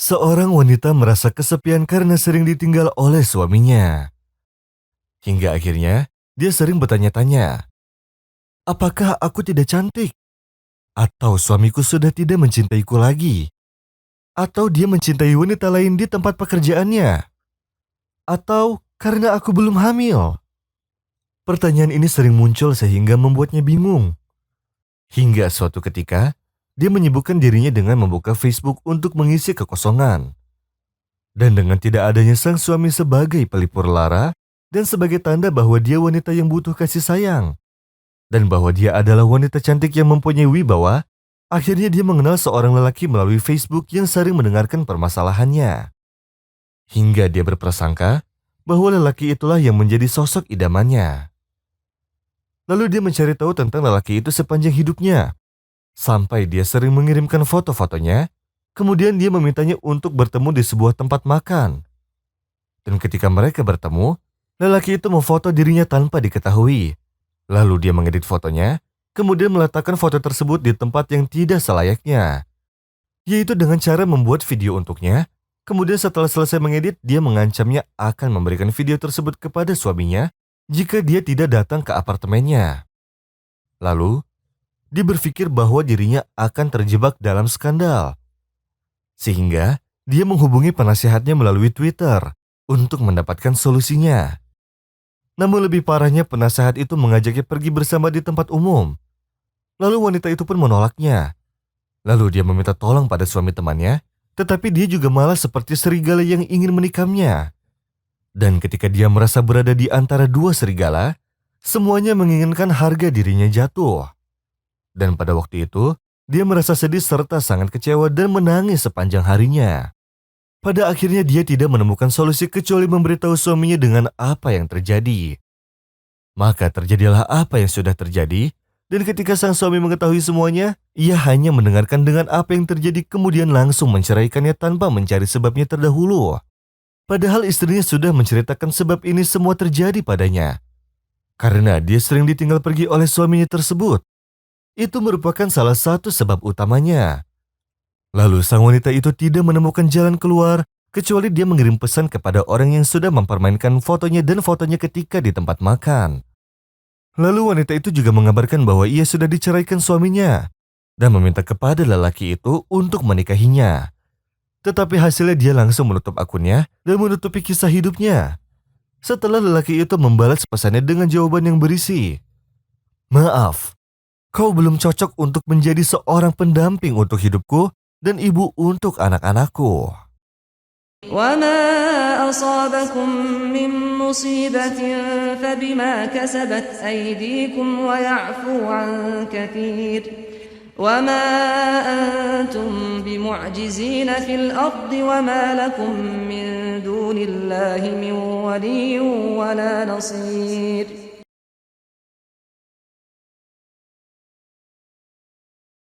Seorang wanita merasa kesepian karena sering ditinggal oleh suaminya. Hingga akhirnya, dia sering bertanya-tanya, apakah aku tidak cantik? Atau suamiku sudah tidak mencintaiku lagi? Atau dia mencintai wanita lain di tempat pekerjaannya? Atau karena aku belum hamil? Pertanyaan ini sering muncul sehingga membuatnya bingung. Hingga suatu ketika, dia menyibukkan dirinya dengan membuka Facebook untuk mengisi kekosongan. Dan dengan tidak adanya sang suami sebagai pelipur lara, dan sebagai tanda bahwa dia wanita yang butuh kasih sayang, dan bahwa dia adalah wanita cantik yang mempunyai wibawa, akhirnya dia mengenal seorang lelaki melalui Facebook yang sering mendengarkan permasalahannya. Hingga dia berprasangka bahwa lelaki itulah yang menjadi sosok idamannya. Lalu dia mencari tahu tentang lelaki itu sepanjang hidupnya, sampai dia sering mengirimkan foto-fotonya, kemudian dia memintanya untuk bertemu di sebuah tempat makan. Dan ketika mereka bertemu, lelaki itu memfoto dirinya tanpa diketahui. Lalu dia mengedit fotonya, kemudian meletakkan foto tersebut di tempat yang tidak selayaknya. Yaitu dengan cara membuat video untuknya, kemudian setelah selesai mengedit, dia mengancamnya akan memberikan video tersebut kepada suaminya jika dia tidak datang ke apartemennya. Lalu, dia berpikir bahwa dirinya akan terjebak dalam skandal. Sehingga, dia menghubungi penasehatnya melalui Twitter untuk mendapatkan solusinya. Namun lebih parahnya, penasehat itu mengajaknya pergi bersama di tempat umum. Lalu wanita itu pun menolaknya. Lalu dia meminta tolong pada suami temannya, tetapi dia juga malah seperti serigala yang ingin menikamnya. Dan ketika dia merasa berada di antara dua serigala, semuanya menginginkan harga dirinya jatuh. Dan pada waktu itu, dia merasa sedih serta sangat kecewa dan menangis sepanjang harinya. Pada akhirnya dia tidak menemukan solusi kecuali memberitahu suaminya dengan apa yang terjadi. Maka terjadilah apa yang sudah terjadi, dan ketika sang suami mengetahui semuanya, ia hanya mendengarkan dengan apa yang terjadi kemudian langsung menceraikannya tanpa mencari sebabnya terdahulu. Padahal istrinya sudah menceritakan sebab ini semua terjadi padanya. Karena dia sering ditinggal pergi oleh suaminya tersebut. Itu merupakan salah satu sebab utamanya. Lalu sang wanita itu tidak menemukan jalan keluar kecuali dia mengirim pesan kepada orang yang sudah mempermainkan fotonya dan fotonya ketika di tempat makan. Lalu wanita itu juga mengabarkan bahwa ia sudah diceraikan suaminya dan meminta kepada lelaki itu untuk menikahinya. Tetapi hasilnya dia langsung menutup akunnya dan menutupi kisah hidupnya. Setelah lelaki itu membalas pesannya dengan jawaban yang berisi, "Maaf, kau belum cocok untuk menjadi seorang pendamping untuk hidupku dan ibu untuk anak-anakku." وما أصابكم من مصيبة فبما كسبت أيديكم ويعفو عن كثير وما أنتم بمعجزين في الأرض وما لكم من دون الله من ولي ولا نصير